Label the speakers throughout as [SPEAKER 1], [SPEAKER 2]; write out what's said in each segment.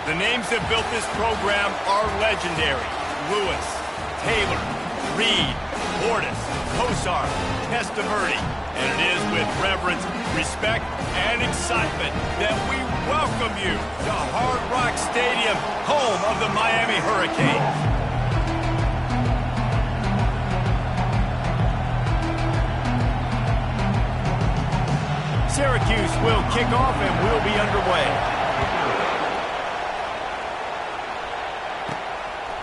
[SPEAKER 1] The names that built this program are legendary. Lewis, Taylor, Reed, Portis, Kosar, Testaverde. And it is with reverence, respect, and excitement that we welcome you to Hard Rock Stadium, home of the Miami Hurricanes. Syracuse will kick off and we'll be underway.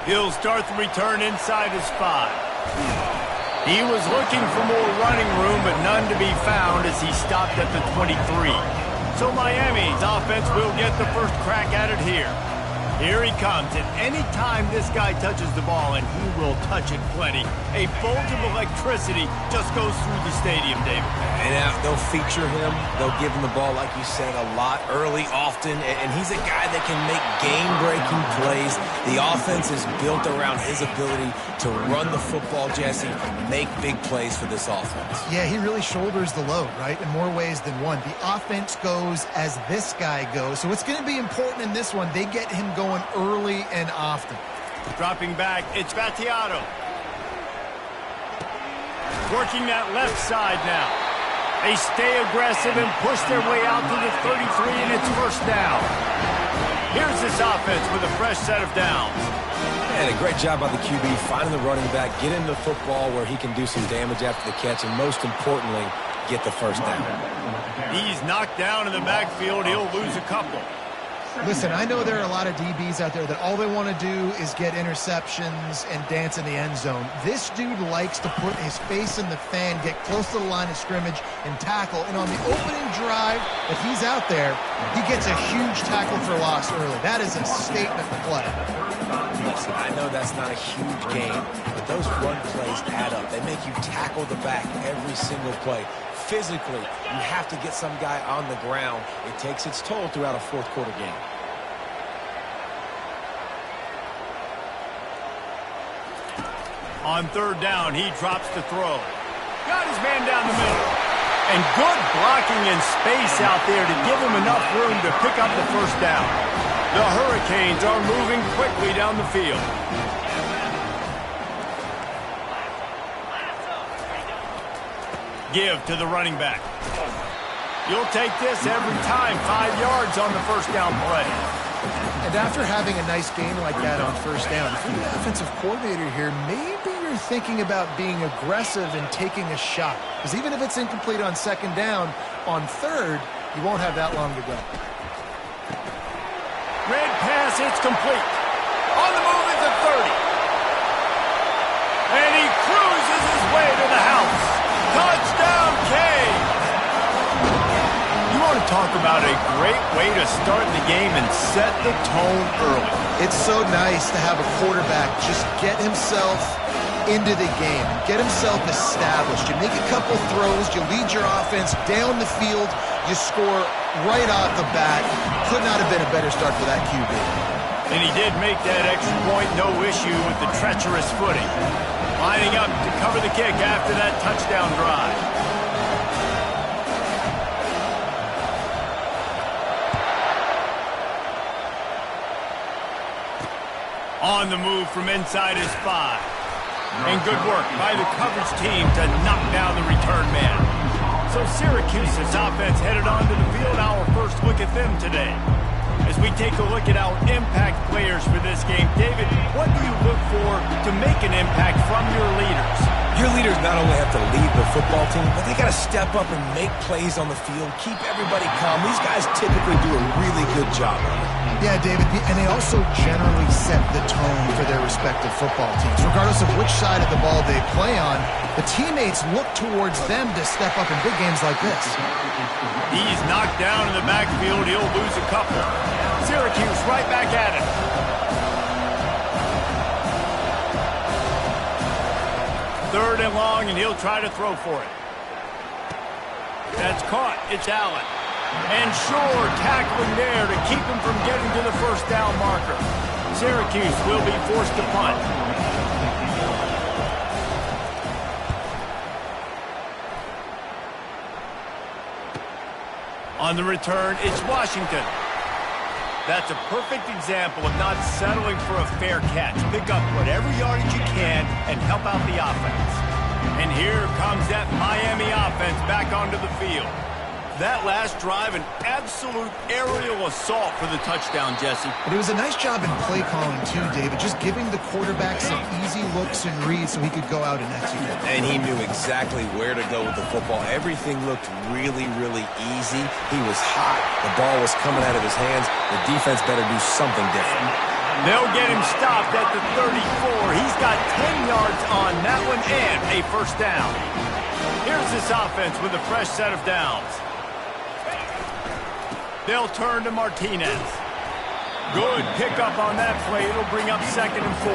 [SPEAKER 1] He'll start the return inside his 5. He was looking for more running room, but none to be found as he stopped at the 23. So Miami's offense will get the first crack at it here. Here he comes, and any time this guy touches the ball, and he will touch it plenty, a bolt of electricity just goes through the stadium, David.
[SPEAKER 2] And they'll feature him. They'll give him the ball, like you said, a lot, early, often. And he's a guy that can make game-breaking plays. The offense is built around his ability to run the football, Jesse, make big plays for this offense.
[SPEAKER 3] Yeah, he really shoulders the load, right, in more ways than one. The offense goes as this guy goes. So it's going to be important in this one. They get him going early and often.
[SPEAKER 1] Dropping back, it's Battiato. Working that left side now. They stay aggressive and push their way out to the 33, and it's first down. Here's this offense with a fresh set of downs.
[SPEAKER 2] And a great job by the QB, finding the running back, getting the football where he can do some damage after the catch, and most importantly, get the first down.
[SPEAKER 1] He's knocked down in the backfield. He'll lose a couple.
[SPEAKER 3] Listen, I know there are a lot of DBs out there that all they want to do is get interceptions and dance in the end zone. This dude likes to put his face in the fan, get close to the line of scrimmage, and tackle. And on the opening drive that he's out there, he gets a huge tackle for loss early. That is a statement play.
[SPEAKER 2] Listen, I know that's not a huge game, but those run plays add up. They make you tackle the back every single play. Physically, you have to get some guy on the ground. It takes its toll throughout a fourth quarter game.
[SPEAKER 1] On third down, he drops the throw. Got his man down the middle. And good blocking in space out there to give him enough room to pick up the first down. The Hurricanes are moving quickly down the field. Give to the running back. You'll take this every time. 5 yards on the first down play.
[SPEAKER 3] And after having a nice game like that on first down, if you're the offensive coordinator here, maybe you're thinking about being aggressive and taking a shot. Because even if it's incomplete on second down, on third, you won't have that long to go.
[SPEAKER 1] Red pass, it's complete. On the move at the 30. And he cruises his way to the house. Touchdown, Kane! You want to talk about a great way to start the game and set the tone early.
[SPEAKER 3] It's so nice to have a quarterback just get himself into the game, get himself established. You make a couple throws, you lead your offense down the field, you score right off the bat. Could not have been a better start for that QB.
[SPEAKER 1] And he did make that extra point, no issue with the treacherous footing. Lining up to cover the kick after that touchdown drive. On the move from inside his 5. And good work by the coverage team to knock down the return man. So Syracuse's offense headed onto the field. Our first look at them today. As we take a look at our impact players for this game, David, what do you look for to make an impact from your leaders?
[SPEAKER 2] Your leaders not only have to lead the football team, but they got to step up and make plays on the field, keep everybody calm. These guys typically do a really good job of it.
[SPEAKER 3] Yeah, David, and they also generally set the tone for their respective football teams. Regardless of which side of the ball they play on, the teammates look towards them to step up in big games like this.
[SPEAKER 1] He's knocked down in the backfield. He'll lose a couple. Syracuse right back at it. Third and long, and he'll try to throw for it. That's caught. It's Allen. And Shore tackling there to keep him from getting to the first down marker. Syracuse will be forced to punt. On the return, it's Washington. That's a perfect example of not settling for a fair catch. Pick up whatever yardage you can and help out the offense. And here comes that Miami offense back onto the field. That last drive, an absolute aerial assault for the touchdown, Jesse.
[SPEAKER 3] But it was a nice job in play calling, too, David, just giving the quarterback some easy looks and reads so he could go out and execute.
[SPEAKER 2] And he knew exactly where to go with the football. Everything looked really, really easy. He was hot. The ball was coming out of his hands. The defense better do something different.
[SPEAKER 1] They'll get him stopped at the 34. He's got 10 yards on that one and a first down. Here's this offense with a fresh set of downs. They'll turn to Martinez. Good pickup on that play. It'll bring up 2nd and 4.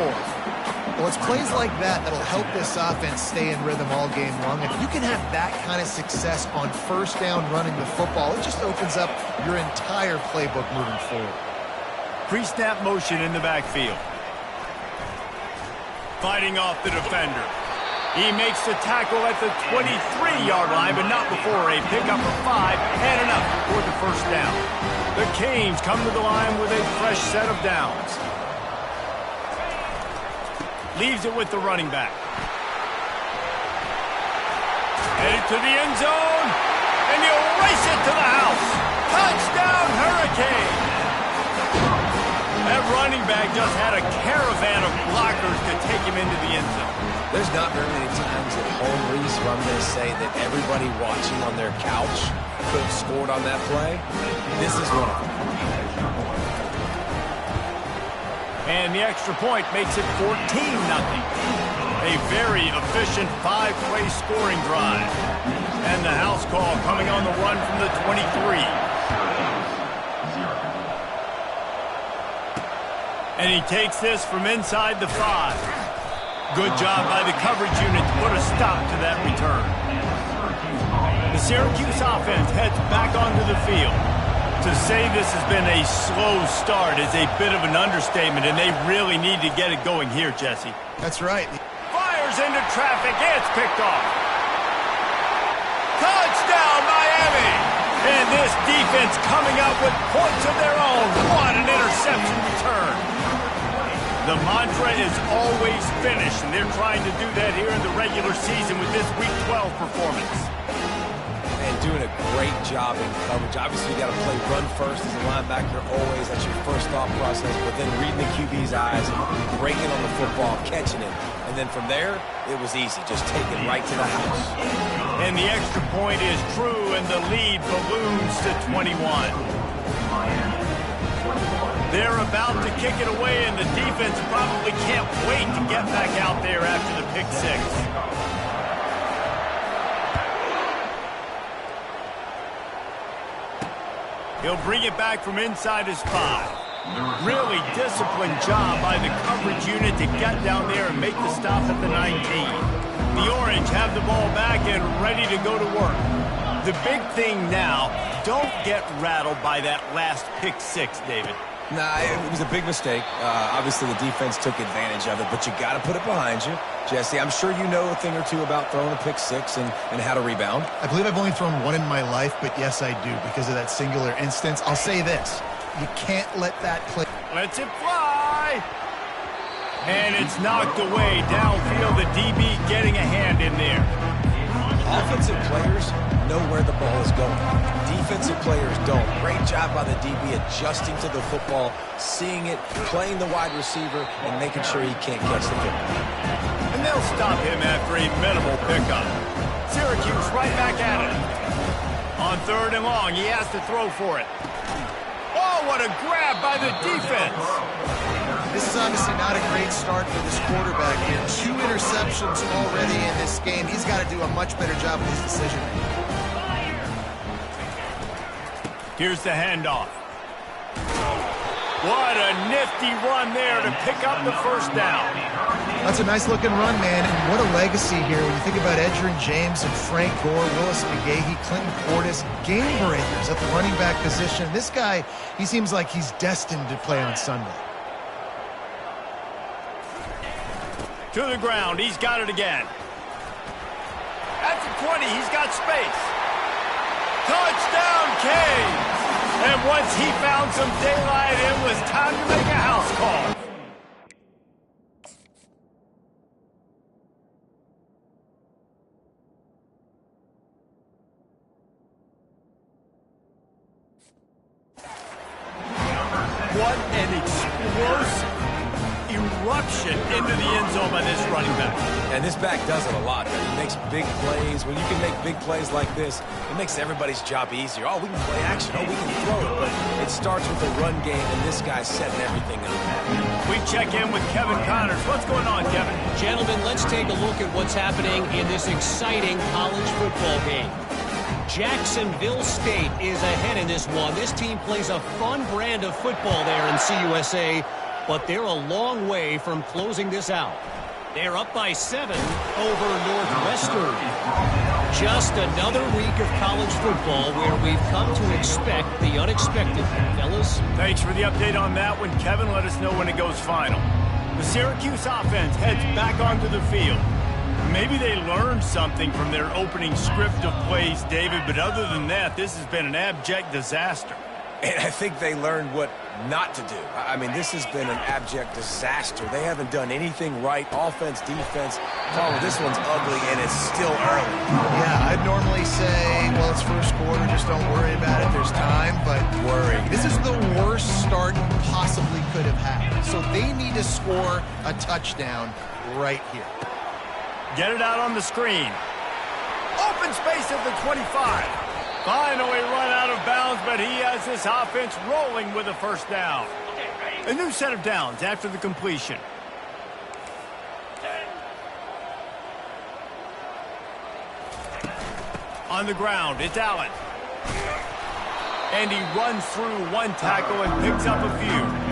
[SPEAKER 3] Well, it's plays like that that'll help this offense stay in rhythm all game long. If you can have that kind of success on first down running the football, it just opens up your entire playbook moving forward.
[SPEAKER 1] Pre-snap motion in the backfield. Fighting off the defender. He makes the tackle at the 23-yard line, but not before a pickup of 5 and enough for the first down. The Canes come to the line with a fresh set of downs. Leaves it with the running back. Headed to the end zone, and he'll race it to the house. Touchdown, Hurricane! That running back just had a caravan of blockers to take him into the end zone.
[SPEAKER 2] There's not very many times at home, Reese, where I'm going to say that everybody watching on their couch could have scored on that play. This is one of them.
[SPEAKER 1] And the extra point makes it 14-0. A very efficient 5-play scoring drive. And the house call coming on the run from the 23. And he takes this from inside the 5. Good job by the coverage unit to put a stop to that return. The Syracuse offense heads back onto the field. To say this has been a slow start is a bit of an understatement, and they really need to get it going here, Jesse.
[SPEAKER 3] That's right.
[SPEAKER 1] Fires into traffic. It's picked off. Touchdown, Miami! And this defense coming up with points of their own. What an interception return. The mantra is always finish, and they're trying to do that here in the regular season with this Week 12 performance.
[SPEAKER 2] And doing a great job in coverage. Obviously, you got to play run first as a linebacker always. That's your first thought process. But then reading the QB's eyes, breaking on the football, catching it. And then from there, it was easy. Just take it right to the house.
[SPEAKER 1] And the extra point is true, and the lead balloons to 21. They're about to kick it away, and the defense probably can't wait to get back out there after the pick 6. He'll bring it back from inside his 5. Really disciplined job by the coverage unit to get down there and make the stop at the 19. The Orange have the ball back and ready to go to work. The big thing now, don't get rattled by that last pick 6, David.
[SPEAKER 2] Nah, it was a big mistake. Obviously, the defense took advantage of it, but you got to put it behind you. Jesse, I'm sure you know a thing or two about throwing a pick 6 and how to rebound.
[SPEAKER 3] I believe I've only thrown one in my life, but yes, I do because of that singular instance. I'll say this. You can't let that play.
[SPEAKER 1] Lets it fly. And it's knocked away downfield. The DB getting a hand in there.
[SPEAKER 2] Offensive players know where the ball is going. Defensive players don't. Great job by the DB adjusting to the football, seeing it, playing the wide receiver, and making sure he can't catch the football.
[SPEAKER 1] And they'll stop him after a minimal pickup. Syracuse right back at it. On 3rd and long, he has to throw for it. Oh, what a grab by the defense.
[SPEAKER 3] This is obviously not a great start for this quarterback here. 2 interceptions already in this game. He's got to do a much better job with his decision.
[SPEAKER 1] Here's the handoff. What a nifty run there to pick up the first down.
[SPEAKER 3] That's a nice-looking run, man, and what a legacy here. When you think about Edgerrin James and Frank Gore, Willis McGahee, Clinton Portis, game breakers at the running back position. This guy, he seems like he's destined to play on Sunday.
[SPEAKER 1] To the ground. He's got it again. At the 20, he's got space. Touchdown, Canes! And once he found some daylight, it was time to make a house call. What an explosive eruption into the end zone by this running back.
[SPEAKER 2] And this back does it a lot. He makes big plays. When you can make big plays like this, it makes everybody's job easier. Oh, we can play action. Oh, we can throw it. But it starts with the run game, and this guy's setting everything up.
[SPEAKER 1] We check in with Kevin Connors. What's going on, Kevin?
[SPEAKER 4] Gentlemen, let's take a look at what's happening in this exciting college football game. Jacksonville State is ahead in this one. This team plays a fun brand of football there in CUSA, but they're a long way from closing this out. They're up by 7 over Northwestern. Just another week of college football where we've come to expect the unexpected, fellas.
[SPEAKER 1] Thanks for the update on that one, Kevin. Let us know when it goes final. The Syracuse offense heads back onto the field. Maybe they learned something from their opening script of plays, David, but other than that, this has been an abject disaster.
[SPEAKER 2] And I think they learned what not to do. I mean, this has been an abject disaster. They haven't done anything right. Offense, defense. Carl, this one's ugly, and it's still early.
[SPEAKER 3] Yeah, I'd normally say, well, it's first quarter, just don't worry about it. There's time, but this is the worst start you possibly could have had. So they need to score a touchdown right here.
[SPEAKER 1] Get it out on the screen. Open space at the 25. Finally run out of bounds, but he has this offense rolling with a first down. A new set of downs after the completion. On the ground, it's Allen. And he runs through one tackle and picks up a few.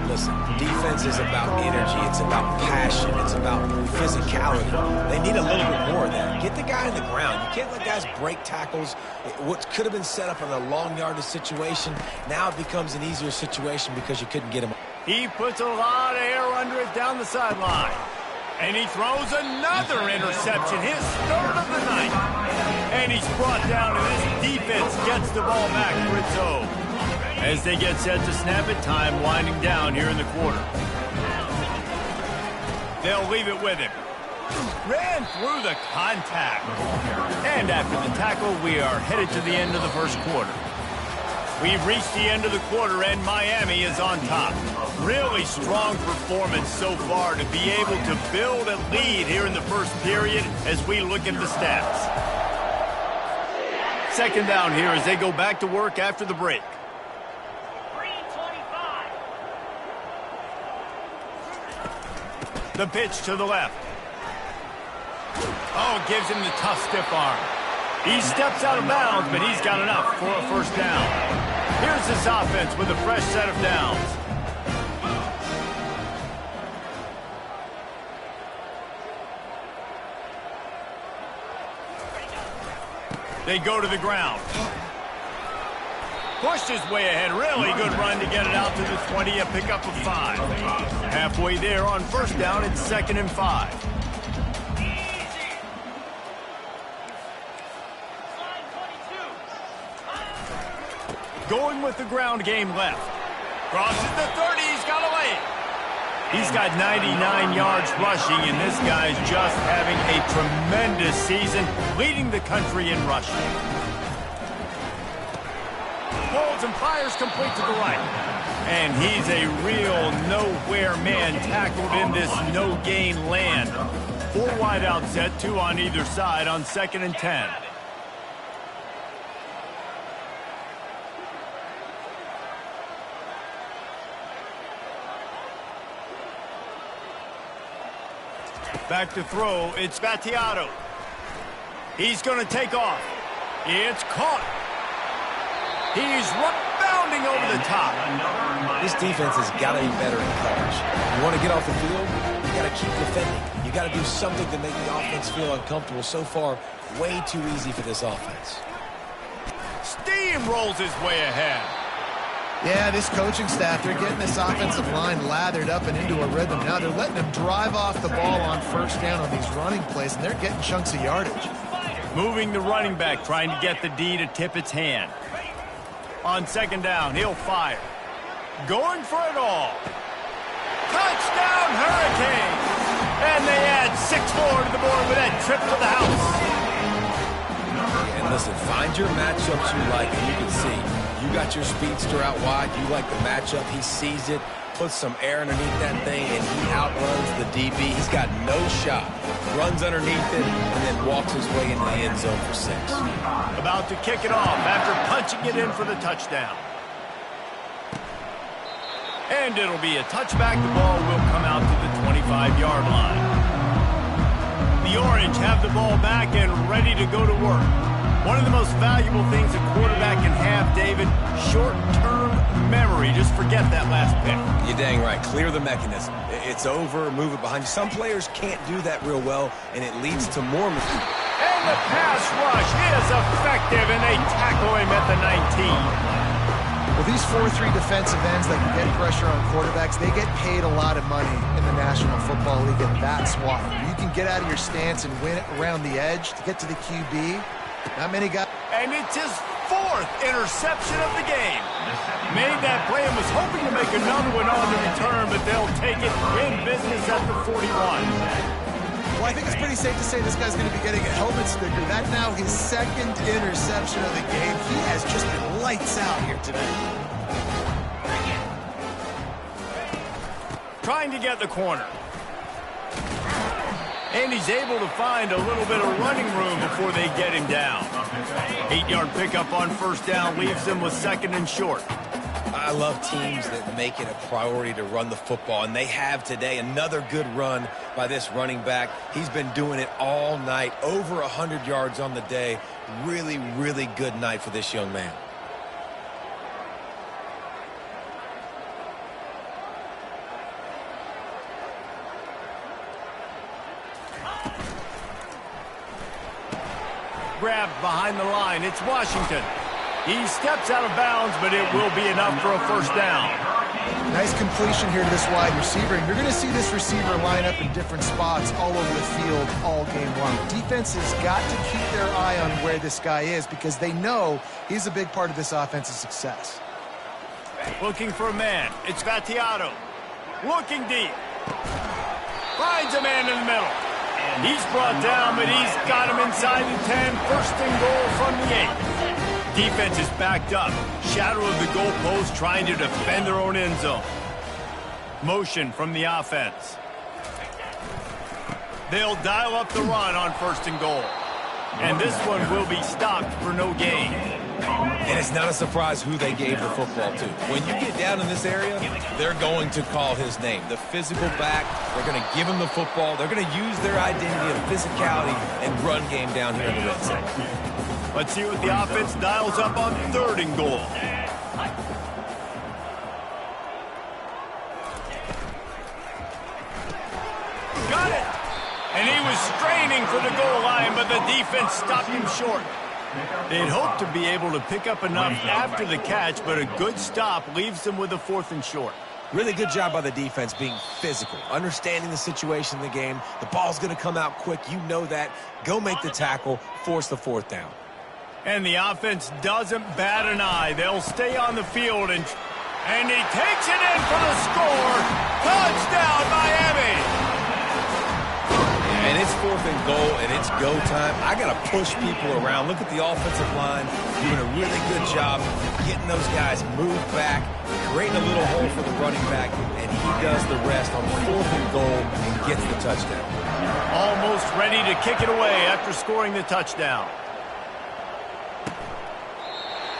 [SPEAKER 2] Listen, defense is about energy. It's about passion. It's about physicality. They need a little bit more of that. Get the guy on the ground. You can't let guys break tackles. What could have been set up in a long yardage situation, now it becomes an easier situation because you couldn't get him.
[SPEAKER 1] He puts a lot of air under it down the sideline. And he throws another interception, his third of the night. And he's brought down, and this defense gets the ball back, Rizzo. As they get set to snap it, time winding down here in the quarter. They'll leave it with him. Ran through the contact. And after the tackle, we are headed to the end of the first quarter. We've reached the end of the quarter, and Miami is on top. Really strong performance so far to be able to build a lead here in the first period as we look at the stats. Second down here as they go back to work after the break. The pitch to the left. Oh, gives him the tough stiff arm. He steps out of bounds, but he's got enough for a first down. Here's this offense with a fresh set of downs. They go to the ground. Pushed his way ahead. Really good run to get it out to the 20, a pickup of 5. Halfway there on first down, it's 2nd and 5. Going with the ground game left. Crosses the 30, he's got away. He's got 99 yards rushing, and this guy's just having a tremendous season, leading the country in rushing. Pulls and fires complete to the right. And he's a real nowhere man tackled in this no-gain land. 4 wide out set, 2 on either side on 2nd and 10. Back to throw, it's Battiato. He's going to take off. It's caught. He's bounding over the top.
[SPEAKER 2] This defense has got to be better in coverage. You want to get off the field, you got to keep defending. You got to do something to make the offense feel uncomfortable. So far, way too easy for this offense.
[SPEAKER 1] Steamrolls his way ahead.
[SPEAKER 3] Yeah, this coaching staff, they're getting this offensive line lathered up and into a rhythm. Now they're letting them drive off the ball on first down on these running plays, and they're getting chunks of yardage.
[SPEAKER 1] Moving the running back, trying to get the D to tip its hand. On second down, he'll fire. Going for it all. Touchdown, Hurricanes! And they add 6 more to the board with that trip to the house.
[SPEAKER 2] And listen, find your matchups you like, and you can see. You got your speedster out wide. You like the matchup. He sees it, puts some air underneath that thing, and he outruns the DB. He's got no shot. Runs underneath it, and then walks his way into the end zone for 6.
[SPEAKER 1] About to kick it off after punching it in for the touchdown. And it'll be a touchback. The ball will come out to the 25-yard line. The Orange have the ball back and ready to go to work. One of the most valuable things a quarterback can have, David, short-term memory. Just forget that last pick.
[SPEAKER 2] You're dang right. Clear the mechanism. It's over, move it behind you. Some players can't do that real well, and it leads to more mistakes.
[SPEAKER 1] And the pass rush is effective, and they tackle him at the 19.
[SPEAKER 3] Well, these 4-3 defensive ends that can get pressure on quarterbacks, they get paid a lot of money in the National Football League, and that's why. You can get out of your stance and win it around the edge to get to the QB. Not many guys.
[SPEAKER 1] And it's his 4th interception of the game. Made that play and was hoping to make another one on the return, but they'll take it in business at the 41.
[SPEAKER 3] Well, I think it's pretty safe to say this guy's going to be getting a helmet sticker. That's now his 2nd interception of the game. He has just been lights out here today.
[SPEAKER 1] Trying to get the corner. And he's able to find a little bit of running room before they get him down. 8-yard pickup on first down leaves him with 2nd and short.
[SPEAKER 2] I love teams that make it a priority to run the football, and they have today. Another good run by this running back. He's been doing it all night, over 100 yards on the day. Really, really good night for this young man.
[SPEAKER 1] Grabbed behind the line. It's Washington. He steps out of bounds, but it will be enough for a first down.
[SPEAKER 3] Nice completion here to this wide receiver. And you're going to see this receiver line up in different spots all over the field all game long. Defense has got to keep their eye on where this guy is because they know he's a big part of this offense's success.
[SPEAKER 1] Looking for a man. It's Vattiato. Looking deep. Finds a man in the middle. And he's brought down, but he's got him inside the 10. First and goal from the 8. Defense is backed up. Shadow of the goalpost trying to defend their own end zone. Motion from the offense. They'll dial up the run on first and goal. And this one will be stopped for no gain.
[SPEAKER 2] And it's not a surprise who they gave the football to. When you get down in this area, they're going to call his name. The physical back, they're going to give him the football. They're going to use their identity of physicality and run game down here in the red zone.
[SPEAKER 1] Let's see what the offense dials up on third and goal. Got it! And he was straining for the goal line, but the defense stopped him short. They'd hoped to be able to pick up enough after the catch, but a good stop leaves them with a 4th and short.
[SPEAKER 2] Really good job by the defense being physical, understanding the situation in the game. The ball's going to come out quick. You know that. Go make the tackle, force the 4th down.
[SPEAKER 1] And the offense doesn't bat an eye. They'll stay on the field, and he takes it in for the score. Touchdown, Miami!
[SPEAKER 2] And it's 4th and goal, and it's go time. I got to push people around. Look at the offensive line doing a really good job getting those guys moved back, creating a little hole for the running back, and he does the rest on 4th and goal and gets the touchdown.
[SPEAKER 1] Almost ready to kick it away after scoring the touchdown.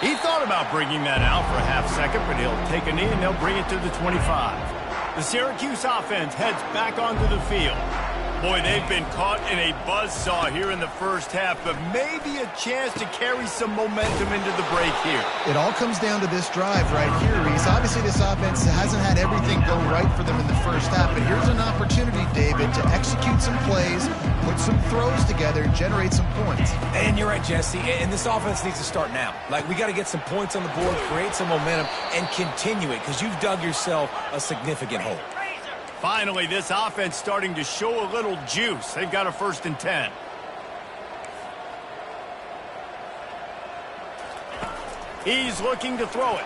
[SPEAKER 1] He thought about bringing that out for a half second, but he'll take a knee and they'll bring it to the 25. The Syracuse offense heads back onto the field. Boy, they've been caught in a buzzsaw here in the first half, but maybe a chance to carry some momentum into the break here.
[SPEAKER 3] It all comes down to this drive right here, Reese. Obviously, this offense hasn't had everything go right for them in the first half, but here's an opportunity, David, to execute some plays, put some throws together, and generate some points.
[SPEAKER 2] And you're right, Jesse, and this offense needs to start now. Like, we got to get some points on the board, create some momentum, and continue it, because you've dug yourself a significant hole.
[SPEAKER 1] Finally, this offense starting to show a little juice. They've got a 1st and 10. He's looking to throw it.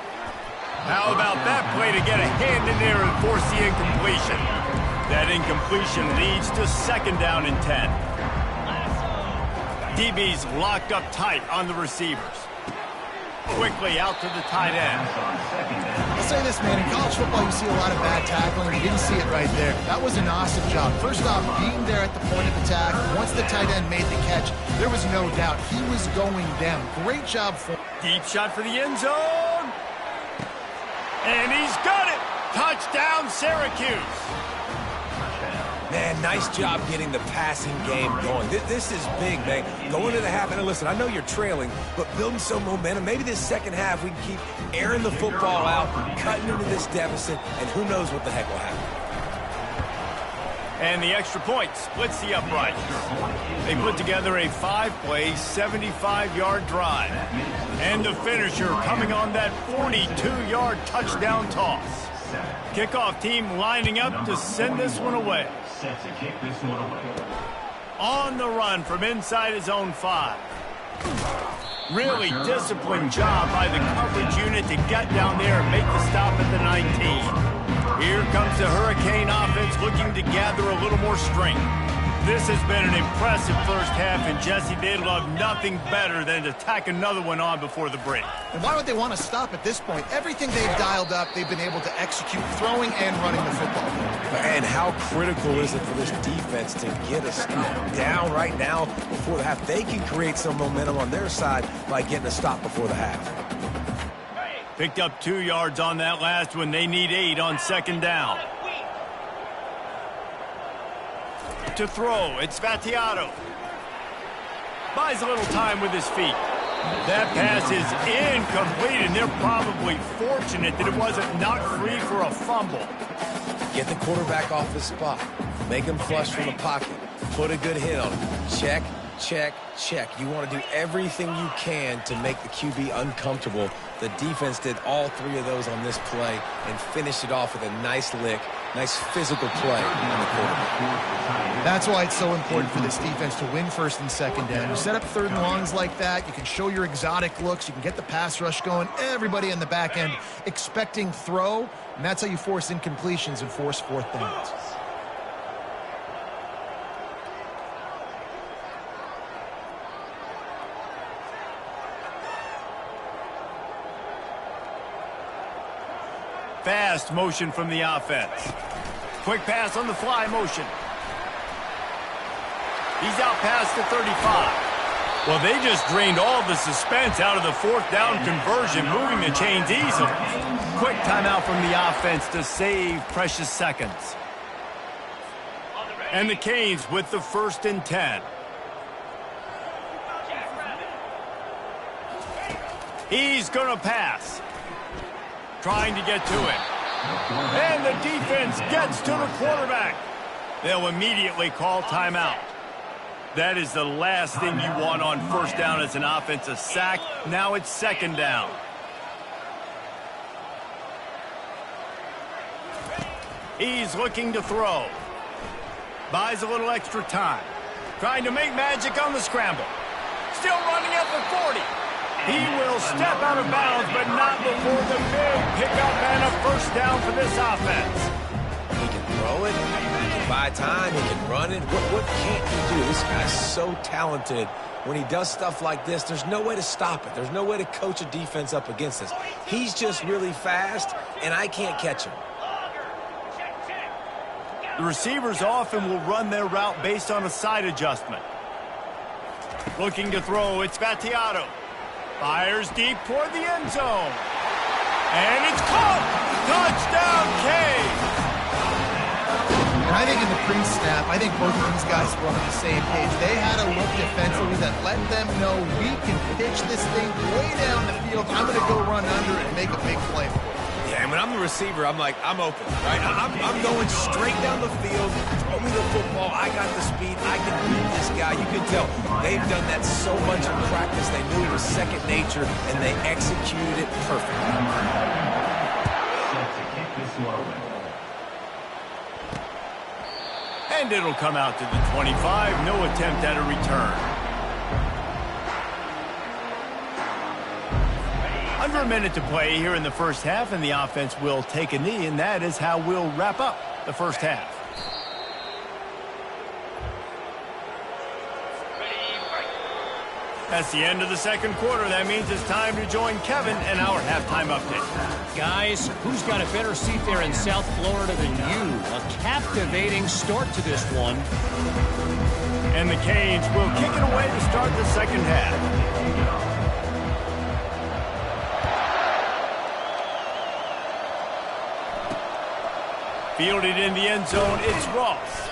[SPEAKER 1] How about that play to get a hand in there and force the incompletion? That incompletion leads to 2nd down and 10. DB's locked up tight on the receivers. Quickly out to the tight end.
[SPEAKER 3] I'll say this, man. In college football, you see a lot of bad tackling. You didn't see it right there. That was an awesome job. First off, being there at the point of attack. Once the tight end made the catch, there was no doubt he was going down. Great job for him.
[SPEAKER 1] Deep shot for the end zone. And he's got it. Touchdown, Syracuse.
[SPEAKER 2] Man, nice job getting the passing game going. This is big, man. Going to the half, and listen, I know you're trailing, but building some momentum. Maybe this second half we can keep airing the football out, cutting into this deficit, and who knows what the heck will happen.
[SPEAKER 1] And the extra point splits the uprights. They put together a 5-play, 75-yard drive. And the finisher coming on that 42-yard touchdown toss. Kickoff team lining up to send this one away. On the run from inside his own 5. Really disciplined job by the coverage unit to get down there and make the stop at the 19. Here comes the Hurricane offense looking to gather a little more strength. This has been an impressive first half, and Jesse, they'd love nothing better than to tack another one on before the break.
[SPEAKER 3] And why would they want to stop at this point? Everything they've dialed up, they've been able to execute throwing and running the football.
[SPEAKER 2] And how critical is it for this defense to get a stop down right now before the half? They can create some momentum on their side by getting a stop before the half.
[SPEAKER 1] Picked up 2 yards on that last one. They need 8 on 2nd down. To throw, it's Vattiato. Buys a little time with his feet. That pass is incomplete, and they're probably fortunate that it wasn't knocked free for a fumble.
[SPEAKER 2] Get the quarterback off his spot. Make him flush from the pocket. Put a good hit on him. Check, check, check. You want to do everything you can to make the QB uncomfortable. The defense did all 3 of those on this play and finished it off with a nice lick, nice physical play on the quarterback.
[SPEAKER 3] That's why it's so important for this defense to win 1st and 2nd down. You set up 3rd and longs like that, you can show your exotic looks, you can get the pass rush going, everybody in the back end expecting throw, and that's how you force incompletions and force 4th downs.
[SPEAKER 1] Fast motion from the offense. Quick pass on the fly motion. He's out past the 35. Well, they just drained all the suspense out of the 4th down conversion, moving the chains easily. Quick timeout from the offense to save precious seconds. And the Canes with the 1st and 10. He's going to pass. Trying to get to it. And the defense gets to the quarterback. They'll immediately call timeout. That is the last thing you want on 1st down as an offensive sack. Now it's 2nd down. He's looking to throw. Buys a little extra time. Trying to make magic on the scramble. Still running at the 40. He will step out of bounds, but not before the big pickup and a 1st down for this offense.
[SPEAKER 2] He can throw it, he can buy time, he can run it. What can't he do? This guy's so talented. When he does stuff like this, there's no way to stop it. There's no way to coach a defense up against this. He's just really fast, and I can't catch him.
[SPEAKER 1] The receivers often will run their route based on a side adjustment. Looking to throw, it's Vattiato. Fires deep toward the end zone. And it's caught! Touchdown, Canes!
[SPEAKER 3] And I think in the pre-snap, I think both of these guys were on the same page. They had a look defensively that let them know we can pitch this thing way down the field. I'm going to go run under it and make a big play for it.
[SPEAKER 2] Yeah, and when I'm the receiver, I'm like, I'm open, right? I'm going straight down the field. Throw me the football. I got the speed. I can beat this guy. You can tell they've done that so much in practice. They knew it was second nature, and they executed it perfectly.
[SPEAKER 1] And it'll come out to the 25. No attempt at a return. Under a minute to play here in the first half, and the offense will take a knee, and that is how we'll wrap up the first half. That's the end of the second quarter. That means it's time to join Kevin and our halftime update.
[SPEAKER 4] Guys, who's got a better seat there in South Florida than you? A captivating start to this one.
[SPEAKER 1] And the Canes will kick it away to start the second half. Fielded in the end zone, it's Ross.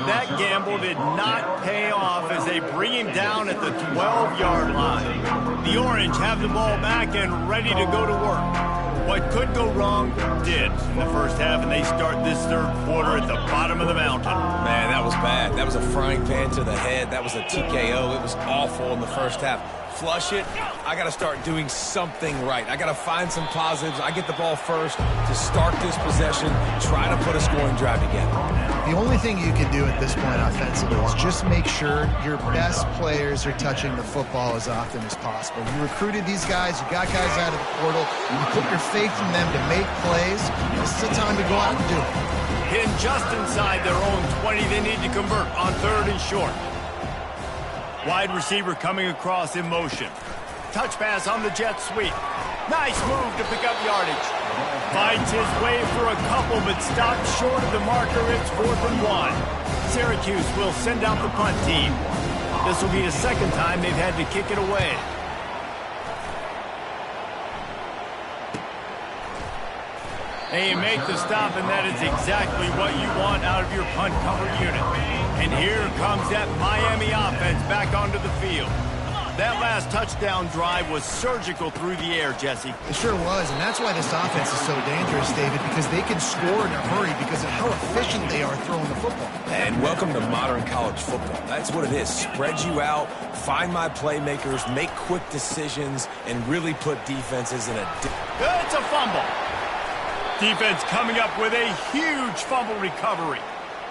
[SPEAKER 1] That gamble did not pay off as they bring him down at the 12-yard line. The Orange have the ball back and ready to go to work. What could go wrong did in the first half, and they start this third quarter at the bottom of the mountain.
[SPEAKER 2] Man, that was bad. That was a frying pan to the head. That was a TKO. It was awful in the first half. Flush it. I got to start doing something right. I got to find some positives. I get the ball first to start this possession, try to put a scoring drive together.
[SPEAKER 3] The only thing you can do at this point offensively is just make sure your best players are touching the football as often as possible. You recruited these guys. You got guys out of the portal. You put your faith in them to make plays. This is the time to go out and do it.
[SPEAKER 1] Hidden just inside their own 20, they need to convert on third and short. Wide receiver coming across in motion. Touch pass on the jet sweep. Nice move to pick up yardage. Finds his way for a couple, but stopped short of the marker. It's 4th and 1. Syracuse will send out the punt team. This will be the second time they've had to kick it away. They make the stop, and that is exactly what you want out of your punt cover unit. And here comes that Miami offense back onto the field. That last touchdown drive was surgical through the air, Jesse.
[SPEAKER 3] It sure was, and that's why this offense is so dangerous, David, because they can score in a hurry because of how efficient they are throwing the football.
[SPEAKER 2] And welcome to modern college football. That's what it is. Spread you out, find my playmakers, make quick decisions, and really put defenses in a...
[SPEAKER 1] It's a fumble. Defense coming up with a huge fumble recovery.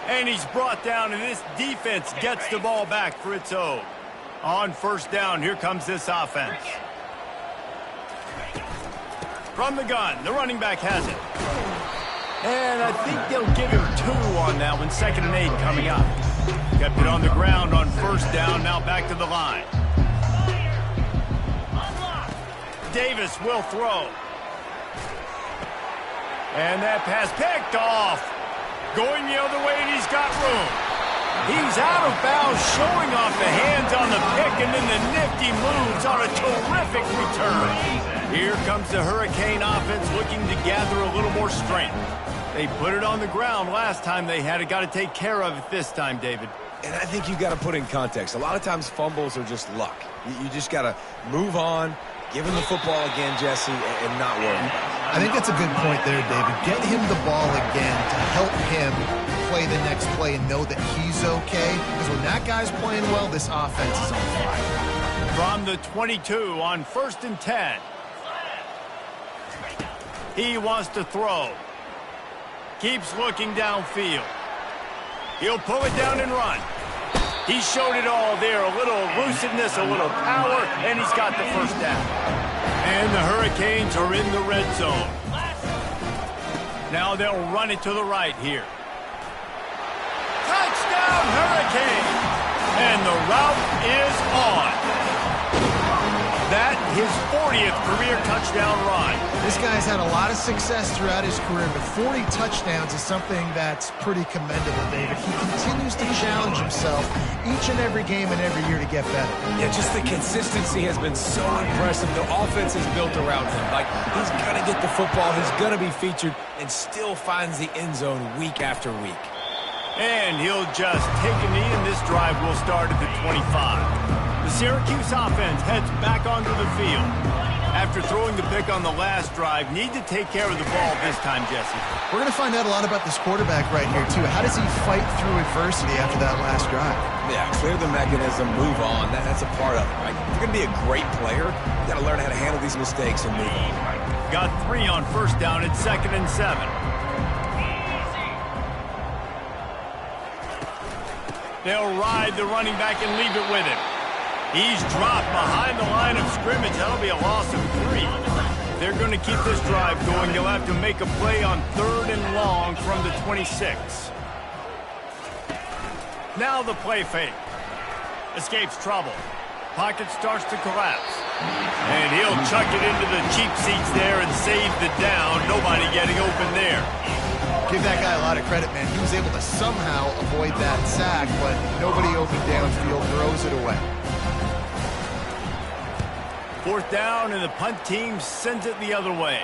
[SPEAKER 1] And he's brought down, and this defense gets the ball back for its own. On first down, here comes this offense. From the gun, the running back has it. And I think they'll give him 2 on that one. 2nd and 8 coming up. Kept it on the ground on first down, now back to the line. Davis will throw. And that pass picked off. Going the other way, and he's got room. He's out of bounds, showing off the hands on the pick, and then the nifty moves on a terrific return. Here comes the Hurricane offense looking to gather a little more strength. They put it on the ground last time they had it. Got to take care of it this time, David.
[SPEAKER 2] And I think you got to put in context. A lot of times fumbles are just luck. You just got to move on, give him the football again, Jesse, and not worry.
[SPEAKER 3] I think that's a good point there, David. Get him the ball again to help him play the next play and know that he's okay. Because when that guy's playing well, this offense is on fire.
[SPEAKER 1] From the 22 on 1st and 10. He wants to throw. Keeps looking downfield. He'll pull it down and run. He showed it all there. A little elusiveness, a little power, and he's got the first down. And the Hurricanes are in the red zone. Now they'll run it to the right here. Touchdown, Hurricane! And the route is on. That, his 40th career touchdown run.
[SPEAKER 3] This guy's had a lot of success throughout his career, but 40 touchdowns is something that's pretty commendable, David. He continues to challenge himself each and every game and every year to get better.
[SPEAKER 2] Yeah, just the consistency has been so impressive. The offense is built around him. Like, he's going to get the football, he's going to be featured, and still finds the end zone week after week.
[SPEAKER 1] And he'll just take a knee, and this drive will start at the 25. The Syracuse offense heads back onto the field. After throwing the pick on the last drive, need to take care of the ball this time, Jesse.
[SPEAKER 3] We're going to find out a lot about this quarterback right here, too. How does he fight through adversity after that last drive?
[SPEAKER 2] Yeah, clear the mechanism, move on. That's a part of it, right? If you're going to be a great player, you got to learn how to handle these mistakes and move on.
[SPEAKER 1] Got 3 on first down at 2nd and 7. They'll ride the running back and leave it with him. He's dropped behind the line of scrimmage. That'll be a loss of 3. If they're going to keep this drive going, they'll have to make a play on 3rd and long from the 26. Now the play fake. Escapes trouble. Pocket starts to collapse. And he'll chuck it into the cheap seats there and save the down. Nobody getting open there.
[SPEAKER 3] Give that guy a lot of credit, man. He was able to somehow avoid that sack, but nobody open downfield, throws it away.
[SPEAKER 1] 4th down, and the punt team sends it the other way.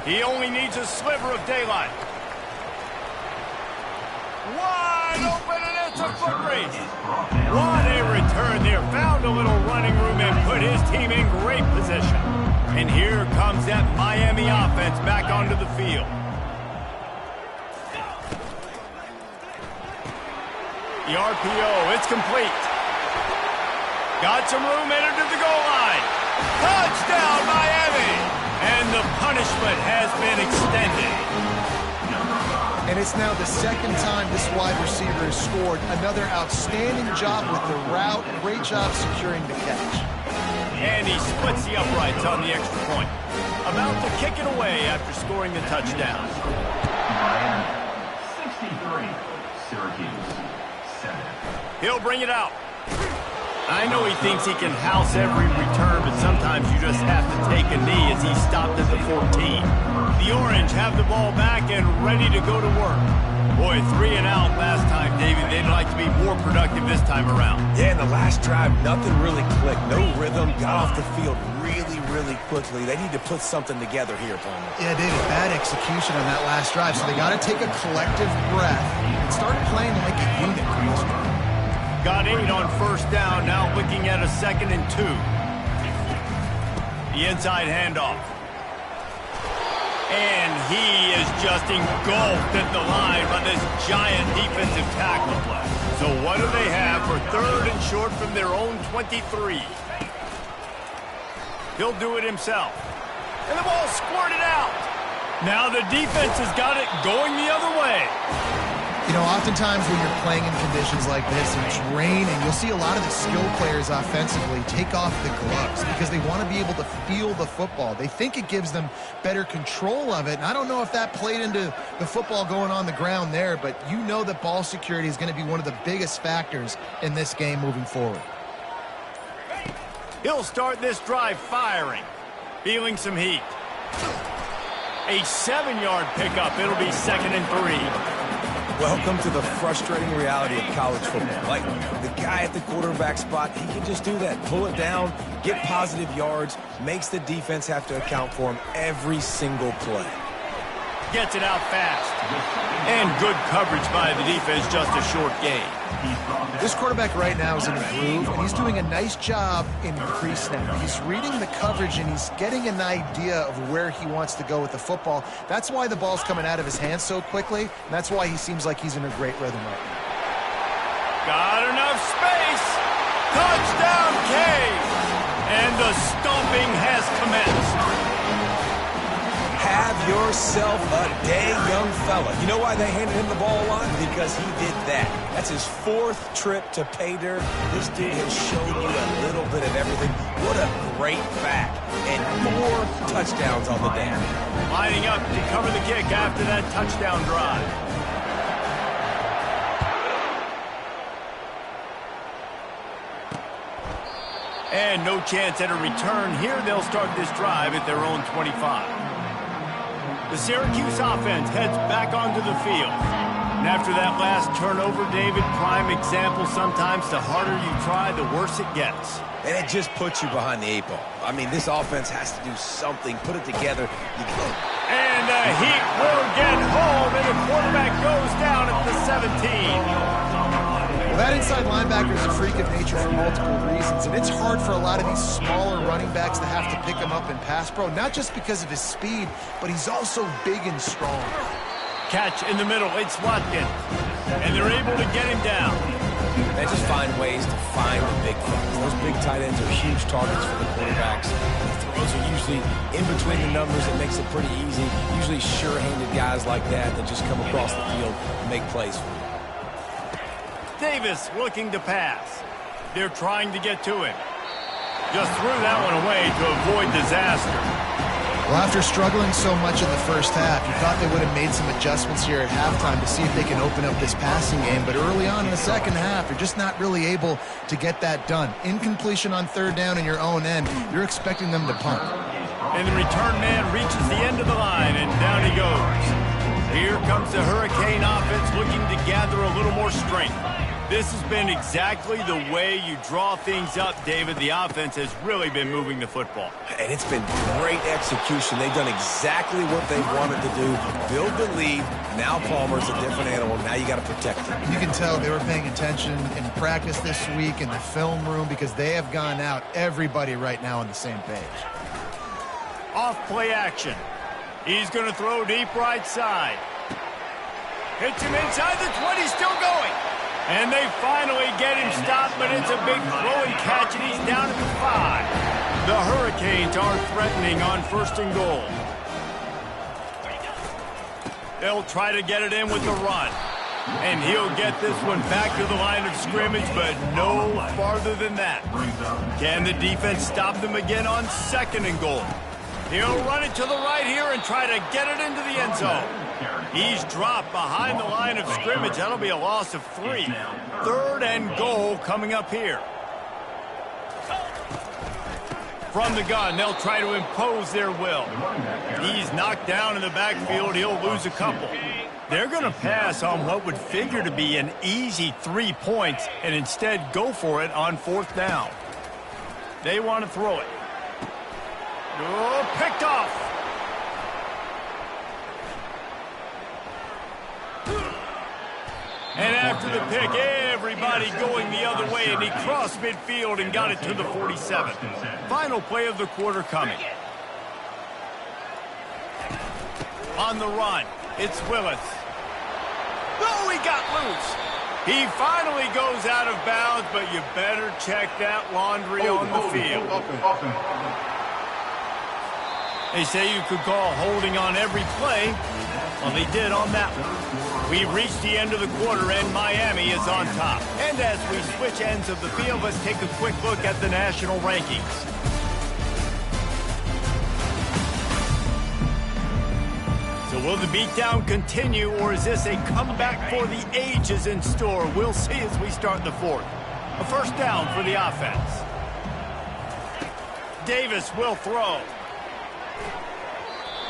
[SPEAKER 1] He only needs a sliver of daylight. Wide open, and it's a foot race. What a return there. Found a little running room and put his team in great position. And here comes that Miami offense back onto the field. The RPO, it's complete. Got some room, entered to the goal line. Touchdown, Miami! And the punishment has been extended.
[SPEAKER 3] And it's now the 2nd time this wide receiver has scored. Another outstanding job with the route. Great job securing the catch.
[SPEAKER 1] And he splits the uprights on the extra point. About to kick it away after scoring the touchdown.
[SPEAKER 5] Miami, 63. Syracuse, 7.
[SPEAKER 1] He'll bring it out. I know he thinks he can house every return, but sometimes you just have to take a knee as he stopped at the 14. The Orange have the ball back and ready to go to work. Boy, 3 and out last time, David. They'd like to be more productive this time around.
[SPEAKER 2] Yeah, in the last drive, nothing really clicked. No rhythm, got off the field really quickly. They need to put something together here, Palmer.
[SPEAKER 3] Yeah, David, bad execution on that last drive, so they got to take a collective breath and start playing like a unit for this one.
[SPEAKER 1] Got 8 on 1st down, now looking at a 2nd and 2. The inside handoff. And he is just engulfed at the line by this giant defensive tackle play. So what do they have for 3rd and short from their own 23? He'll do it himself. And the ball squirted out. Now the defense has got it going the other way.
[SPEAKER 3] You know, oftentimes when you're playing in conditions like this and it's raining, you'll see a lot of the skill players offensively take off the gloves because they want to be able to feel the football. They think it gives them better control of it. And I don't know if that played into the football going on the ground there, but you know that ball security is going to be one of the biggest factors in this game moving forward.
[SPEAKER 1] He'll start this drive firing, feeling some heat. A 7-yard pickup. It'll be 2nd and 3.
[SPEAKER 2] Welcome to the frustrating reality of college football. Like, the guy at the quarterback spot, he can just do that. Pull it down, get positive yards, makes the defense have to account for him every single play.
[SPEAKER 1] Gets it out fast. And good coverage by the defense, just a short gain.
[SPEAKER 3] This quarterback right now is in a groove, and he's doing a nice job in pre-snap. He's reading the coverage, and he's getting an idea of where he wants to go with the football. That's why the ball's coming out of his hands so quickly, and that's why he seems like he's in a great rhythm right now.
[SPEAKER 1] Got enough space. Touchdown, Cave. And the stomping has commenced.
[SPEAKER 2] Have yourself a day, young fella. You know why they handed him the ball a lot? Because he did that. That's his 4th trip to pay dirt. This dude has shown you a little bit of everything. What a great back. And 4 touchdowns on the day.
[SPEAKER 1] Lining up to cover the kick after that touchdown drive. And no chance at a return. Here they'll start this drive at their own 25. The Syracuse offense heads back onto the field. And after that last turnover, David, prime example, sometimes the harder you try, the worse it gets.
[SPEAKER 2] And it just puts you behind the 8 ball. I mean, this offense has to do something. Put it together.
[SPEAKER 1] And the Heat will get home, and the quarterback goes down at the 17.
[SPEAKER 3] Well, that inside linebacker is a freak of nature for multiple reasons, and it's hard for a lot of these smaller running backs to have to pick him up in pass pro, not just because of his speed, but he's also big and strong.
[SPEAKER 1] Catch in the middle, it's Watkins, and they're able to get him down.
[SPEAKER 2] They just find ways to find the big fellas. Those big tight ends are huge targets for the quarterbacks. The throws are usually in between the numbers. It makes it pretty easy. Usually sure-handed guys like that just come across the field and make plays for you.
[SPEAKER 1] Davis looking to pass. They're trying to get to him. Just threw that one away to avoid disaster.
[SPEAKER 3] Well, after struggling so much in the first half, you thought they would have made some adjustments here at halftime to see if they can open up this passing game. But early on in the second half, you're just not really able to get that done. Incompletion on third down in your own end, you're expecting them to punt.
[SPEAKER 1] And the return man reaches the end of the line, and down he goes. Here comes the Hurricane offense looking to gather a little more strength. This has been exactly the way you draw things up, David. The offense has really been moving the football.
[SPEAKER 2] And it's been great execution. They've done exactly what they wanted to do. Build the lead. Now Palmer's a different animal. Now you got to protect him.
[SPEAKER 3] You can tell they were paying attention in practice this week in the film room because they have gone out, everybody right now on the same page.
[SPEAKER 1] Off play action. He's going to throw deep right side. Hits him inside the 20, still going. And they finally get him stopped, but it's a big throw and catch, and he's down at the 5. The Hurricanes are threatening on 1st and goal. They'll try to get it in with the run. And he'll get this one back to the line of scrimmage, but no farther than that. Can the defense stop them again on 2nd and goal? He'll run it to the right here and try to get it into the end zone. He's dropped behind the line of scrimmage. That'll be a loss of 3. 3rd and goal coming up here. From the gun, they'll try to impose their will. He's knocked down in the backfield. He'll lose a couple. They're going to pass on what would figure to be an easy 3 points and instead go for it on 4th down. They want to throw it. Oh, picked off. And after the pick, everybody going the other way, and he crossed midfield and got it to the 47. Final play of the quarter coming. On the run, it's Willis. Oh, he got loose. He finally goes out of bounds, but you better check that laundry on the field. They say you could call holding on every play. Well, they did on that one. We've reached the end of the quarter, and Miami is on top. And as we switch ends of the field, let's take a quick look at the national rankings. So will the beatdown continue, or is this a comeback for the ages in store? We'll see as we start the 4th. A 1st down for the offense. Davis will throw.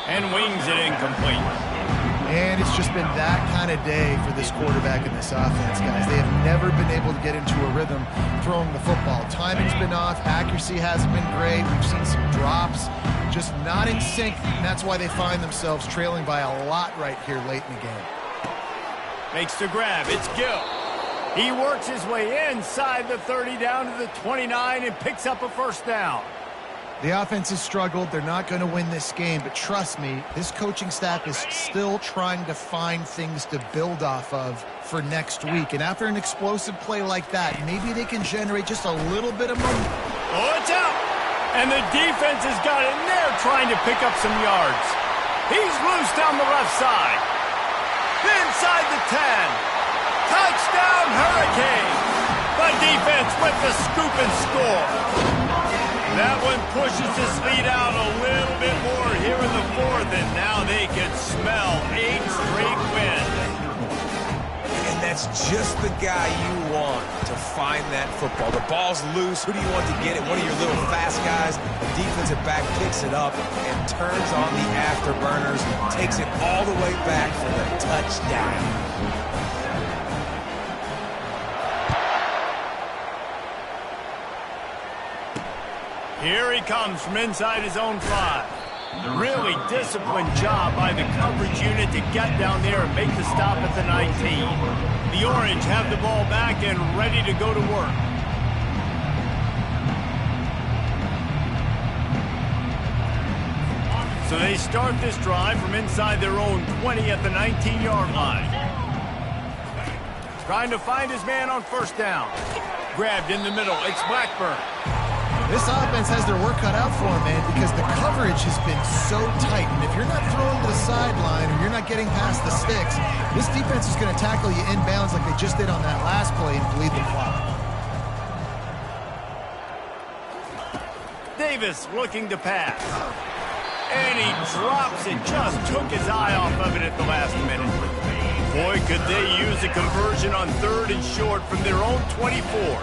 [SPEAKER 1] And wings it incomplete.
[SPEAKER 3] And it's just been that kind of day for this quarterback and this offense, guys. They have never been able to get into a rhythm throwing the football. Timing's been off. Accuracy hasn't been great. We've seen some drops. Just not in sync, and that's why they find themselves trailing by a lot right here late in the game.
[SPEAKER 1] Makes the grab. It's Gill. He works his way inside the 30 down to the 29 and picks up a 1st down.
[SPEAKER 3] The offense has struggled. They're not going to win this game, but trust me, this coaching staff is still trying to find things to build off of for next week. And after an explosive play like that, maybe they can generate just a little bit of momentum.
[SPEAKER 1] Oh, it's out! And the defense has got in there trying to pick up some yards. He's loose down the left side. Inside the 10. Touchdown, Hurricane! The defense with the scoop and score. That one pushes this lead out a little bit more here in the 4th, and now they can smell 8 straight wins.
[SPEAKER 2] And that's just the guy you want to find that football. The ball's loose. Who do you want to get it? One of your little fast guys. The defensive back picks it up and turns on the afterburners, takes it all the way back for the touchdown.
[SPEAKER 1] Here he comes from inside his own 5. Really disciplined job by the coverage unit to get down there and make the stop at the 19. The Orange have the ball back and ready to go to work. So they start this drive from inside their own 20 at the 19-yard line. Trying to find his man on 1st down. Grabbed in the middle. It's Blackburn.
[SPEAKER 3] This offense has their work cut out for them, man, because the coverage has been so tight. And if you're not throwing to the sideline or you're not getting past the sticks, this defense is going to tackle you inbounds like they just did on that last play and bleed the clock.
[SPEAKER 1] Davis looking to pass. And he drops it, just took his eye off of it at the last minute. Boy, could they use a conversion on 3rd and short from their own 24.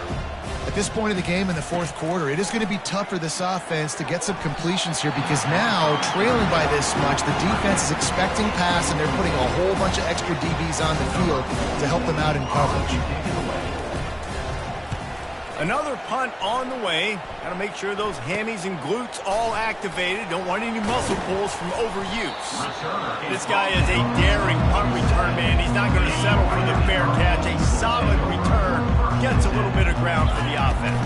[SPEAKER 3] At this point of the game in the fourth quarter, it is going to be tough for this offense to get some completions here because now, trailing by this much, the defense is expecting pass and they're putting a whole bunch of extra DBs on the field to help them out in coverage.
[SPEAKER 1] Another punt on the way. Got to make sure those hammies and glutes all activated. Don't want any muscle pulls from overuse. This guy is a daring punt return man. He's not going to settle for the fair catch. A solid return. Gets a little bit of ground for the offense.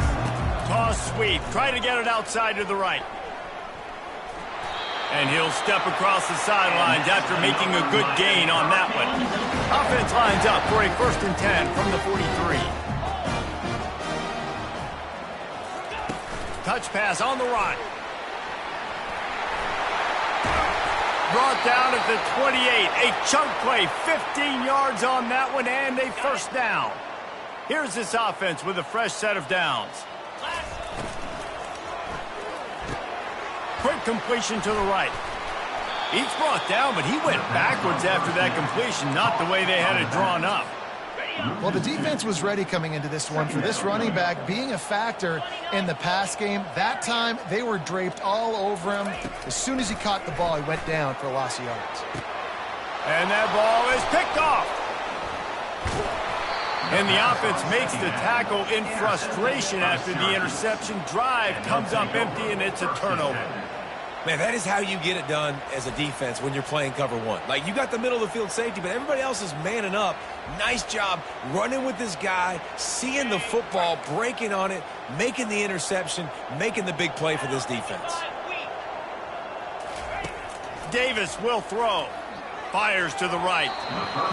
[SPEAKER 1] Toss sweep. Try to get it outside to the right. And he'll step across the sidelines after making a good gain on that one. Offense lines up for a 1st and 10 from the 43. Touch pass on the run. Brought down at the 28. A chunk play, 15 yards on that one, and a 1st down. Here's this offense with a fresh set of downs. Quick completion to the right. He's brought down, but he went backwards after that completion, not the way they had it drawn up.
[SPEAKER 3] Well, the defense was ready coming into this one for this running back being a factor in the pass game. That time, they were draped all over him. As soon as he caught the ball, he went down for a loss of yards.
[SPEAKER 1] And that ball is picked off. And the offense makes the tackle in frustration after the interception. Drive comes up empty, and it's a turnover.
[SPEAKER 2] Man, that is how you get it done as a defense when you're playing cover one. Like, you got the middle of the field safety, but everybody else is manning up. Nice job running with this guy, seeing the football, breaking on it, making the interception, making the big play for this defense.
[SPEAKER 1] Davis will throw. Fires to the right.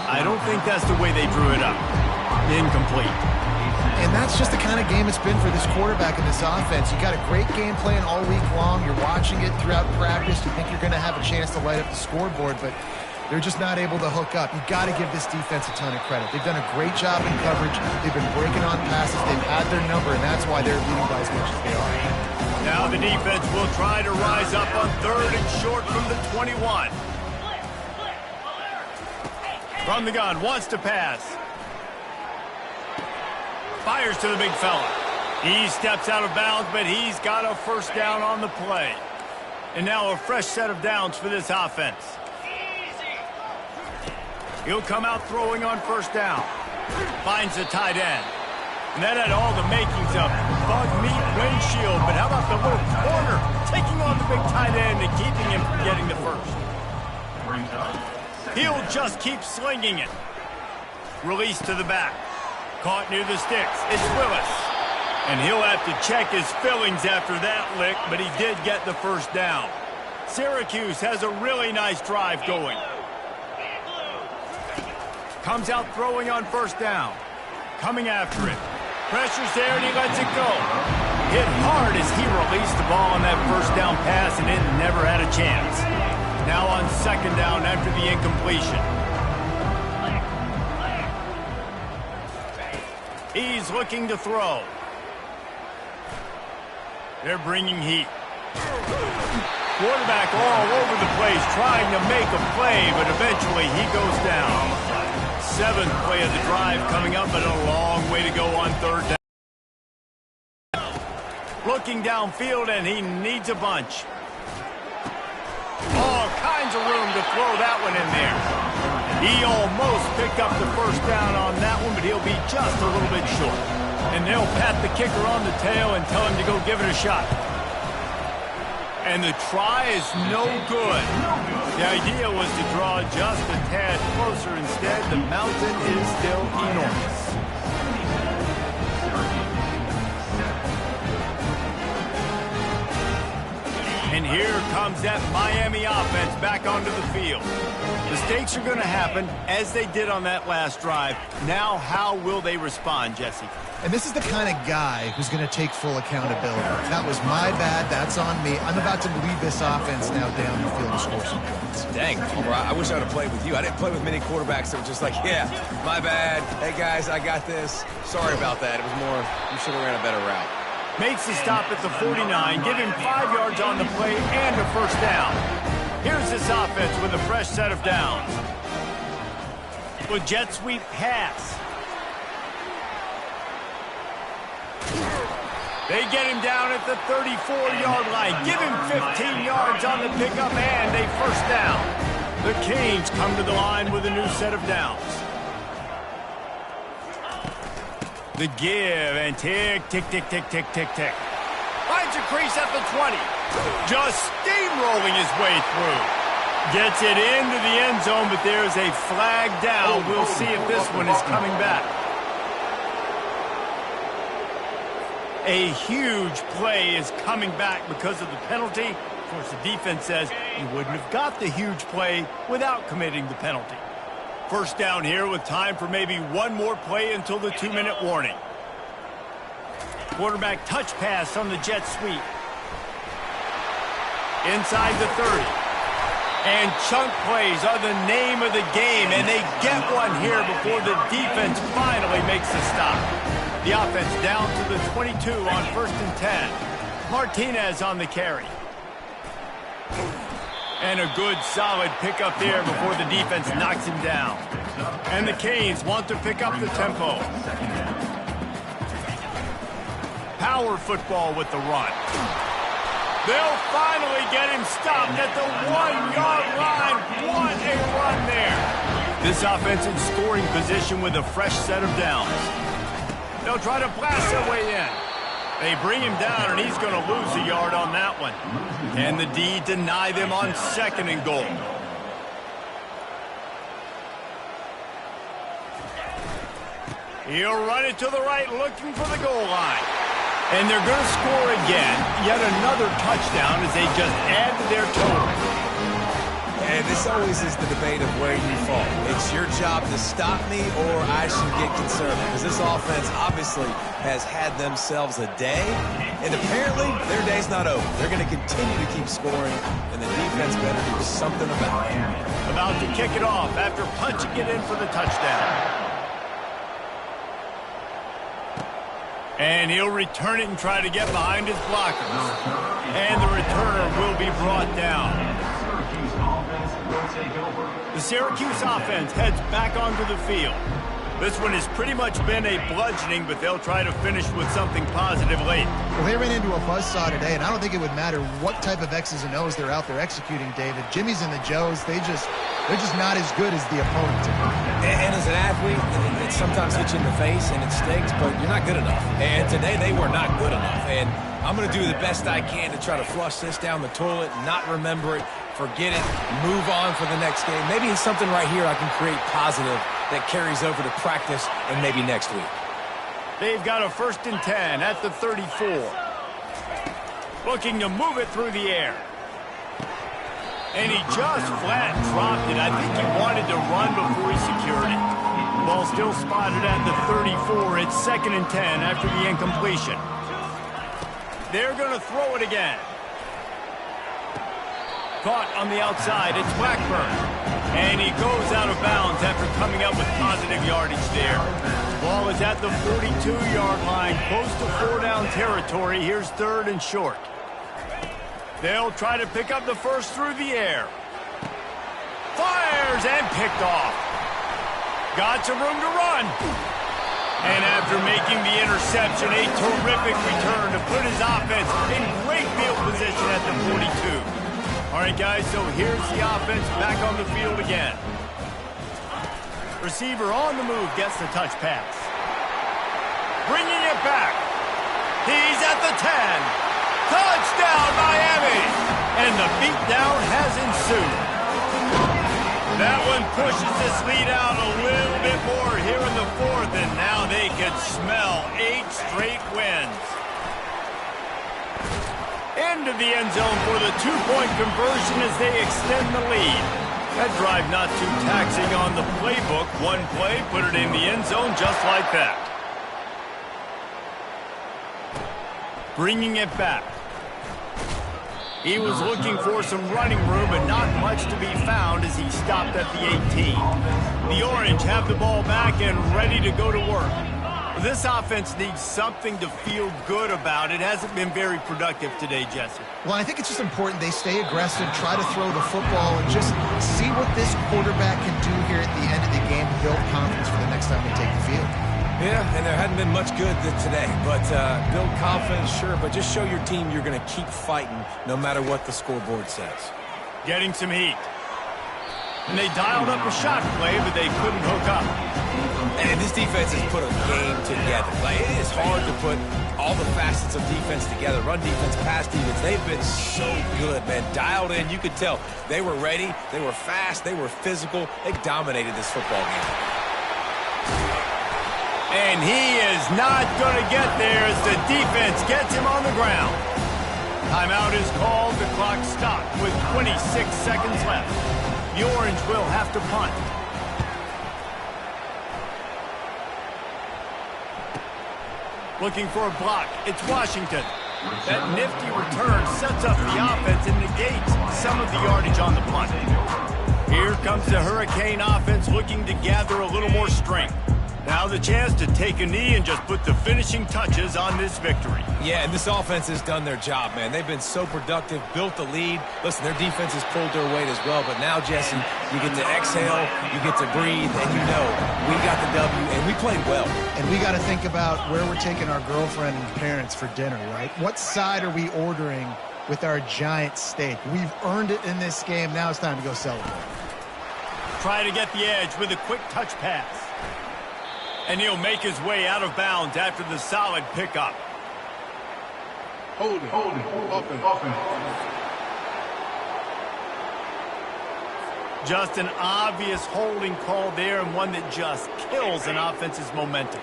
[SPEAKER 1] I don't think that's the way they drew it up. Incomplete.
[SPEAKER 3] And that's just the kind of game it's been for this quarterback in this offense. You got a great game plan all week long. You're watching it throughout practice. You think you're going to have a chance to light up the scoreboard, but they're just not able to hook up. You got to give this defense a ton of credit. They've done a great job in coverage. They've been breaking on passes. They've had their number, and that's why they're leading by as much as they are.
[SPEAKER 1] Now the defense will try to rise up on 3rd and short from the 21. From the gun, wants to pass. Fires to the big fella. He steps out of bounds, but he's got a 1st down on the play. And now a fresh set of downs for this offense. He'll come out throwing on 1st down. Finds the tight end. And that had all the makings of bug meat windshield. But how about the little corner taking on the big tight end and keeping him from getting the 1st? He'll just keep slinging it. Release to the back. Caught near the sticks. It's Willis. And he'll have to check his fillings after that lick, but he did get the 1st down. Syracuse has a really nice drive going. Comes out throwing on 1st down. Coming after it. Pressure's there, and he lets it go. Hit hard as he released the ball on that 1st down pass, and it never had a chance. Now on 2nd down after the incompletion. He's looking to throw. They're bringing heat. Quarterback all over the place trying to make a play, but eventually he goes down. 7th play of the drive coming up, but a long way to go on 3rd down. Looking downfield, and he needs a bunch. All kinds of room to throw that one in there. He almost picked up the 1st down on that one, but he'll be just a little bit short. And they'll pat the kicker on the tail and tell him to go give it a shot. And the try is no good. The idea was to draw just a tad closer. Instead, the mountain is still enormous. And here comes that Miami offense back onto the field. Mistakes are going to happen, as they did on that last drive. Now, how will they respond, Jesse?
[SPEAKER 3] And this is the kind of guy who's going to take full accountability. That was my bad. That's on me. I'm about to lead this offense now down the field and score some points.
[SPEAKER 2] Dang, Homer, I wish I would have played with you. I didn't play with many quarterbacks that were just like, yeah, my bad. Hey, guys, I got this. Sorry about that. It was more, you should have ran a better route.
[SPEAKER 1] Makes the stop at the 49, give him 5 yards on the play and a first down. Here's this offense with a fresh set of downs. With jet sweep pass. They get him down at the 34-yard line. Give him 15 yards on the pickup and a first down. The Canes come to the line with a new set of downs. The give and tick, tick, tick, tick, tick, tick, tick. Finds a crease at the 20. Just steamrolling his way through. Gets it into the end zone, but there's a flag down. We'll see if this one is coming back. A huge play is coming back because of the penalty. Of course, the defense says you wouldn't have got the huge play without committing the penalty. First down here with time for maybe one more play until the 2-minute warning. Quarterback touch pass on the jet sweep. Inside the 30. And chunk plays are the name of the game, and they get one here before the defense finally makes the stop. The offense down to the 22 on 1st and 10. Martinez on the carry. And a good solid pickup there before the defense knocks him down. And the Canes want to pick up the tempo. Power football with the run. They'll finally get him stopped at the 1-yard line. What a run there. This offense in scoring position with a fresh set of downs. They'll try to blast their way in. They bring him down, and he's going to lose a yard on that one. And the D deny them on 2nd and goal. He'll run it to the right, looking for the goal line. And they're going to score again. Yet another touchdown as they just add to their total.
[SPEAKER 2] And this always is the debate of where you fall. It's your job to stop me or I should get concerned. Because this offense obviously has had themselves a day. And apparently their day's not over. They're going to continue to keep scoring. And the defense better do something about it.
[SPEAKER 1] About to kick it off after punching it in for the touchdown. And he'll return it and try to get behind his blockers. And the returner will be brought down. The Syracuse offense heads back onto the field. This one has pretty much been a bludgeoning, but they'll try to finish with something positive late.
[SPEAKER 3] Well, they ran into a buzzsaw today, and I don't think it would matter what type of X's and O's they're out there executing, David. Jimmy's and the Joes, they're just not as good as the opponent.
[SPEAKER 2] And as an athlete, it sometimes hits you in the face and it stinks, but you're not good enough. And today they were not good enough. And I'm going to do the best I can to try to flush this down the toilet, not remember it, forget it, move on for the next game. Maybe it's something right here I can create positive that carries over to practice and maybe next week.
[SPEAKER 1] They've got a 1st and 10 at the 34. Looking to move it through the air. And he just flat dropped it. I think he wanted to run before he secured it. Ball still spotted at the 34. It's 2nd and 10 after the incompletion. They're going to throw it again. Caught on the outside. It's Blackburn. And he goes out of bounds after coming up with positive yardage there. Ball is at the 42-yard line, close to 4-down territory. Here's 3rd and short. They'll try to pick up the first through the air. Fires and picked off. Got some room to run. And after making the interception, a terrific return to put his offense in great field position at the 42. All right, guys, so here's the offense back on the field again. Receiver on the move gets the touch pass. Bringing it back. He's at the 10. Touchdown, Miami! And the beatdown has ensued. That one pushes this lead out a little bit more here in the 4th, and now they can smell 8 straight wins. Into the end zone for the 2-point conversion as they extend the lead. That drive not too taxing on the playbook. One play, put it in the end zone just like that. Bringing it back. He was looking for some running room, but not much to be found as he stopped at the 18. The Orange have the ball back and ready to go to work. This offense needs something to feel good about. It hasn't been very productive today, Jesse.
[SPEAKER 3] Well, I think it's just important they stay aggressive, try to throw the football, and just see what this quarterback can do here at the end of the game to build confidence for the next time they take the field.
[SPEAKER 2] Yeah, and there hadn't been much good today, but build confidence, sure, but just show your team you're going to keep fighting no matter what the scoreboard says.
[SPEAKER 1] Getting some heat. And they dialed up a shot play, but they couldn't hook up.
[SPEAKER 2] And this defense has put a game together. Like, it is hard to put all the facets of defense together. Run defense, pass defense. They've been so good, man. Dialed in. You could tell they were ready. They were fast. They were physical. They dominated this football game.
[SPEAKER 1] And he is not going to get there as the defense gets him on the ground. Timeout is called. The clock stopped with 26 seconds left. The Orange will have to punt. Looking for a block. It's Washington. That nifty return sets up the offense and negates some of the yardage on the punt. Here comes the Hurricane offense looking to gather a little more strength. Now the chance to take a knee and just put the finishing touches on this victory.
[SPEAKER 2] Yeah, and this offense has done their job, man. They've been so productive, built the lead. Listen, their defense has pulled their weight as well. But now, Jesse, you get to exhale, you get to breathe, and you know we got the W, and we played well.
[SPEAKER 3] And we got to think about where we're taking our girlfriend and parents for dinner, right? What side are we ordering with our giant steak? We've earned it in this game. Now it's time to go celebrate.
[SPEAKER 1] Try to get the edge with a quick touch pass. And he'll make his way out of bounds after the solid pickup.
[SPEAKER 6] Hold it, open.
[SPEAKER 1] Just an obvious holding call there, and one that just kills an offense's momentum.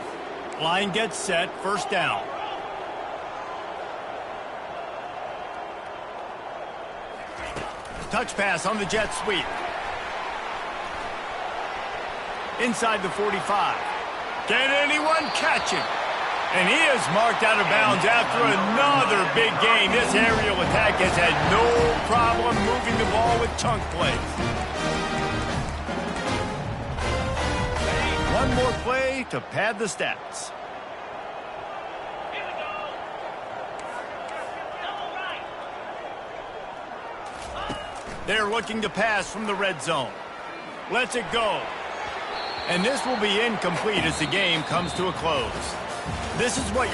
[SPEAKER 1] Line gets set, first down. Touch pass on the jet sweep. Inside the 45. Can anyone catch him? And he is marked out of bounds after another big game. This aerial attack has had no problem moving the ball with chunk plays. One more play to pad the stats. They're looking to pass from the red zone. Lets it go. And this will be incomplete as the game comes to a close. This is what you're